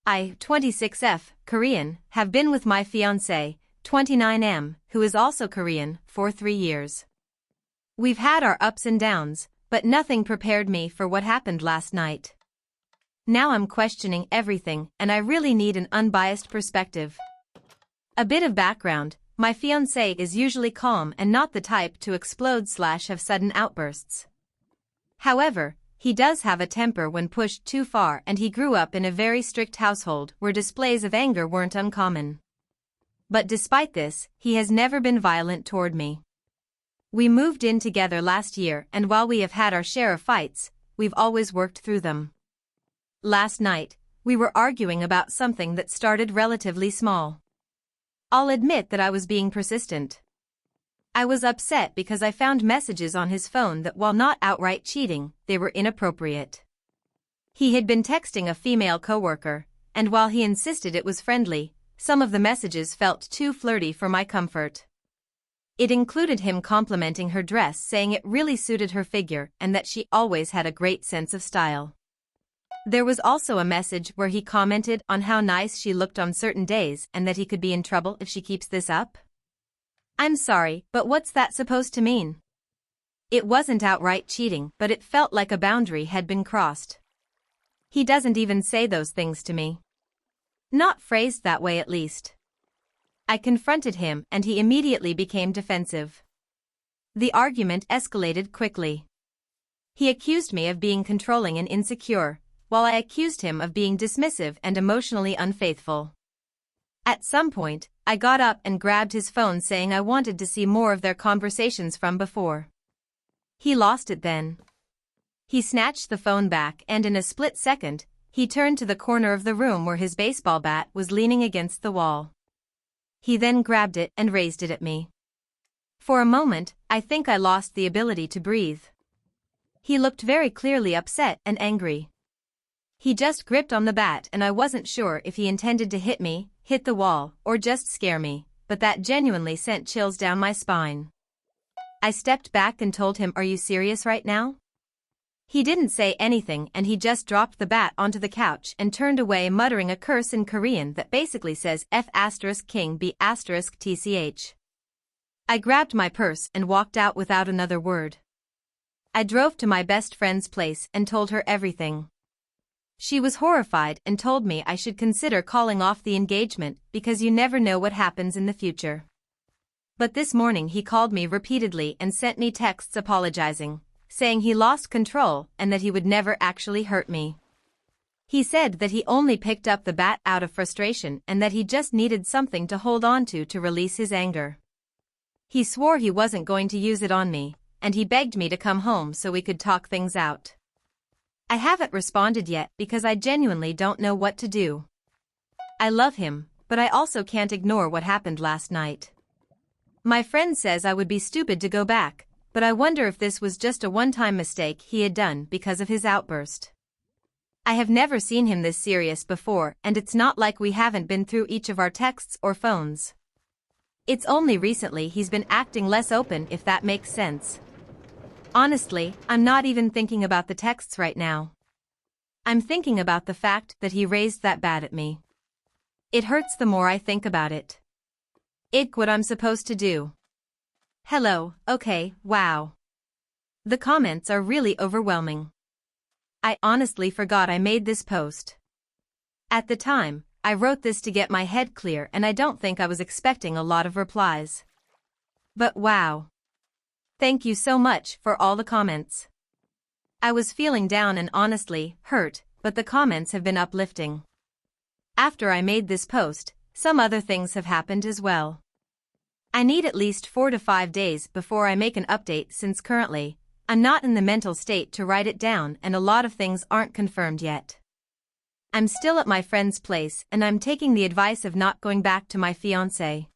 I, 26F, Korean, have been with my fiance, 29M, who is also Korean, for 3 years. We've had our ups and downs, but nothing prepared me for what happened last night. Now I'm questioning everything and I really need an unbiased perspective. A bit of background, my fiancé is usually calm and not the type to explode/have sudden outbursts. However, he does have a temper when pushed too far and he grew up in a very strict household where displays of anger weren't uncommon. But despite this, he has never been violent toward me. We moved in together last year and while we have had our share of fights, we've always worked through them. Last night, we were arguing about something that started relatively small. I'll admit that I was being persistent. I was upset because I found messages on his phone that while not outright cheating, they were inappropriate. He had been texting a female coworker, and while he insisted it was friendly, some of the messages felt too flirty for my comfort. It included him complimenting her dress, saying it really suited her figure and that she always had a great sense of style. There was also a message where he commented on how nice she looked on certain days and that he could be in trouble if she keeps this up. I'm sorry, but what's that supposed to mean? It wasn't outright cheating, but it felt like a boundary had been crossed. He doesn't even say those things to me. Not phrased that way at least. I confronted him and he immediately became defensive. The argument escalated quickly. He accused me of being controlling and insecure, while I accused him of being dismissive and emotionally unfaithful. At some point, I got up and grabbed his phone saying I wanted to see more of their conversations from before. He lost it then. He snatched the phone back and in a split second, he turned to the corner of the room where his baseball bat was leaning against the wall. He then grabbed it and raised it at me. For a moment, I think I lost the ability to breathe. He looked very clearly upset and angry. He just gripped on the bat and I wasn't sure if he intended to hit me, hit the wall, or just scare me, but that genuinely sent chills down my spine. I stepped back and told him, "Are you serious right now?" He didn't say anything and he just dropped the bat onto the couch and turned away muttering a curse in Korean that basically says F***king B***tch. I grabbed my purse and walked out without another word. I drove to my best friend's place and told her everything. She was horrified and told me I should consider calling off the engagement because you never know what happens in the future. But this morning he called me repeatedly and sent me texts apologizing, saying he lost control and that he would never actually hurt me. He said that he only picked up the bat out of frustration and that he just needed something to hold on to release his anger. He swore he wasn't going to use it on me, and he begged me to come home so we could talk things out. I haven't responded yet because I genuinely don't know what to do. I love him, but I also can't ignore what happened last night. My friend says I would be stupid to go back, but I wonder if this was just a one-time mistake he had done because of his outburst. I have never seen him this serious before and it's not like we haven't been through each of our texts or phones. It's only recently he's been acting less open, if that makes sense. Honestly, I'm not even thinking about the texts right now. I'm thinking about the fact that he raised that bat at me. It hurts the more I think about it. What I'm supposed to do. Hello, okay, wow. The comments are really overwhelming. I honestly forgot I made this post. At the time, I wrote this to get my head clear and I don't think I was expecting a lot of replies. But wow. Thank you so much for all the comments. I was feeling down and honestly hurt, but the comments have been uplifting. After I made this post, some other things have happened as well. I need at least 4 to 5 days before I make an update since currently, I'm not in the mental state to write it down and a lot of things aren't confirmed yet. I'm still at my friend's place and I'm taking the advice of not going back to my fiancé.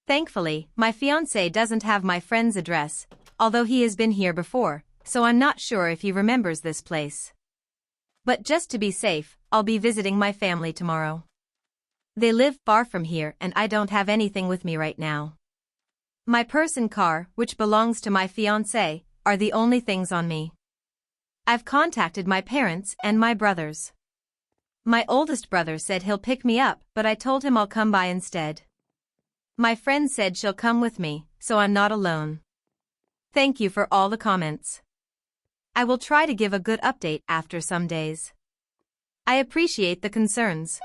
Thankfully, my fiancé doesn't have my friend's address, although he has been here before, so I'm not sure if he remembers this place. But just to be safe, I'll be visiting my family tomorrow. They live far from here and I don't have anything with me right now. My purse and car, which belongs to my fiancé, are the only things on me. I've contacted my parents and my brothers. My oldest brother said he'll pick me up, but I told him I'll come by instead. My friend said she'll come with me, so I'm not alone. Thank you for all the comments. I will try to give a good update after some days. I appreciate the concerns.